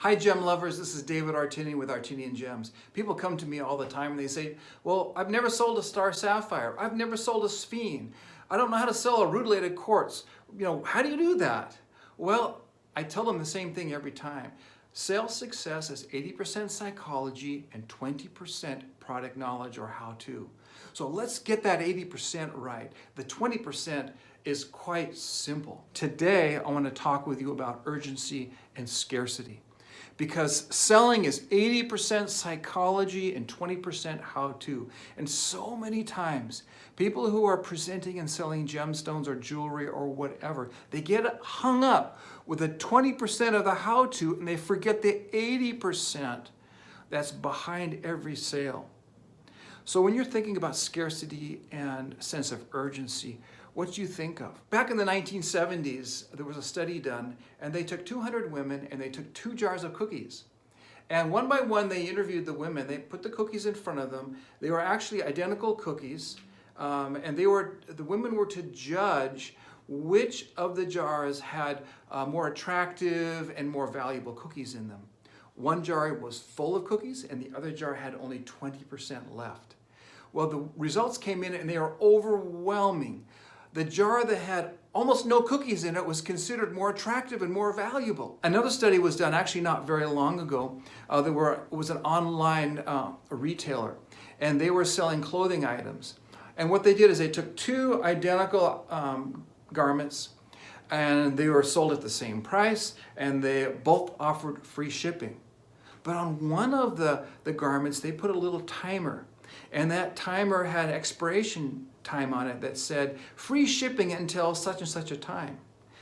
Hi gem lovers, this is David Artinian with Artinian Gems. People come to me all the time and they say, well, I've never sold a star sapphire. I've never sold a sphene. I don't know how to sell a rutilated quartz. How do you do that? Well, I tell them the same thing every time. Sales success is 80% psychology and 20% product knowledge or how-to. So let's get that 80% right. The 20% is quite simple. Today, I want to talk with you about urgency and scarcity. Because selling is 80% psychology and 20% how-to. And so many times, people who are presenting and selling gemstones or jewelry or whatever, they get hung up with the 20% of the how-to and they forget the 80% that's behind every sale. So when you're thinking about scarcity and sense of urgency, what do you think of? Back in the 1970s, there was a study done, and they took 200 women and they took 2 jars of cookies. And one by one, they interviewed the women. They put the cookies in front of them. They were actually identical cookies, and the women were to judge which of the jars had more attractive and more valuable cookies in them. One jar was full of cookies, and the other jar had only 20% left. Well, the results came in, and they are overwhelming. The jar that had almost no cookies in it was considered more attractive and more valuable. Another study was done actually not very long ago. It was an online retailer, and they were selling clothing items. And what they did is they took 2 identical garments, and they were sold at the same price, and they both offered free shipping. But on one of the garments, they put a little timer, and that timer had an expiration time on it that said free shipping until such and such a time.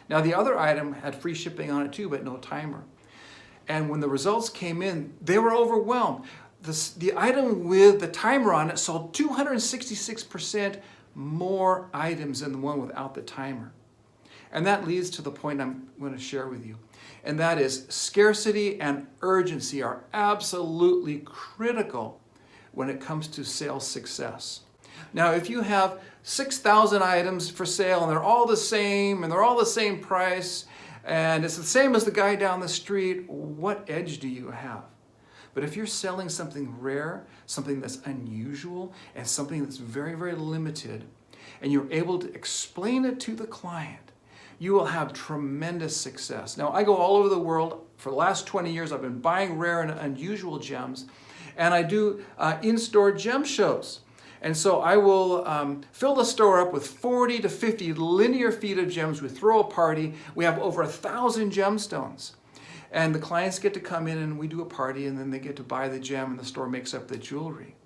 Now the other item had free shipping on it too, but no timer. And when the results came in, they were overwhelmed. The item with the timer on it sold 266% more items than the one without the timer. And that leads to the point I'm going to share with you. And that is scarcity and urgency are absolutely critical when it comes to sales success. Now, if you have 6,000 items for sale and they're all the same and they're all the same price and it's the same as the guy down the street, what edge do you have? But if you're selling something rare, something that's unusual, and something that's very, very limited, and you're able to explain it to the client, you will have tremendous success. Now, I go all over the world. For the last 20 years, I've been buying rare and unusual gems, and I do in-store gem shows. And so I will fill the store up with 40 to 50 linear feet of gems. We throw a party. We have over 1,000 gemstones. And the clients get to come in and we do a party, and then they get to buy the gem and the store makes up the jewelry.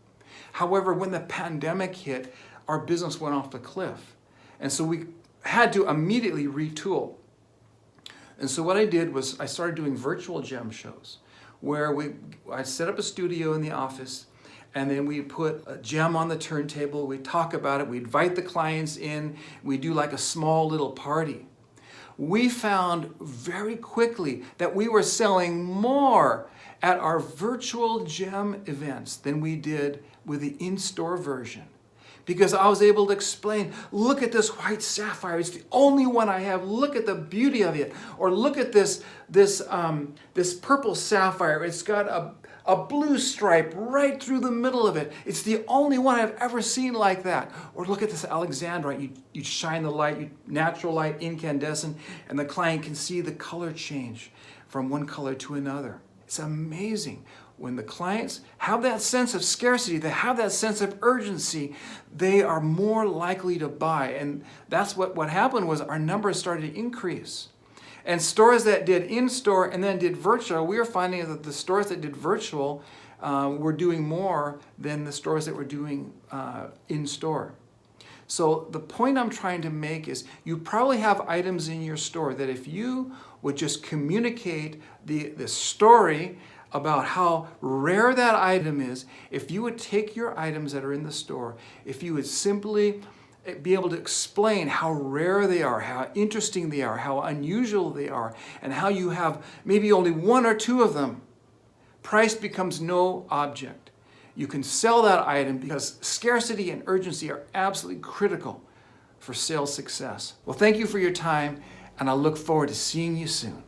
However, when the pandemic hit, our business went off the cliff. And so we had to immediately retool. And so what I did was I started doing virtual gem shows where I set up a studio in the office, and then we put a gem on the turntable, we talk about it, we invite the clients in, we do like a small little party. We found very quickly that we were selling more at our virtual gem events than we did with the in-store version. Because I was able to explain, look at this white sapphire, it's the only one I have, look at the beauty of it. Or look at this purple sapphire, it's got a blue stripe right through the middle of it. It's the only one I've ever seen like that. Or look at this alexandrite, you shine the light, natural light, incandescent, and the client can see the color change from one color to another. It's amazing. When the clients have that sense of scarcity, they have that sense of urgency, they are more likely to buy. And that's what happened was our numbers started to increase. And stores that did in-store and then did virtual, we were finding that the stores that did virtual were doing more than the stores that were doing in-store. So the point I'm trying to make is you probably have items in your store that if you would just communicate the story about how rare that item is, if you would take your items that are in the store, if you would simply be able to explain how rare they are, how interesting they are, how unusual they are, and how you have maybe only 1 or 2 of them, price becomes no object. You can sell that item because scarcity and urgency are absolutely critical for sales success. Well, thank you for your time, and I look forward to seeing you soon.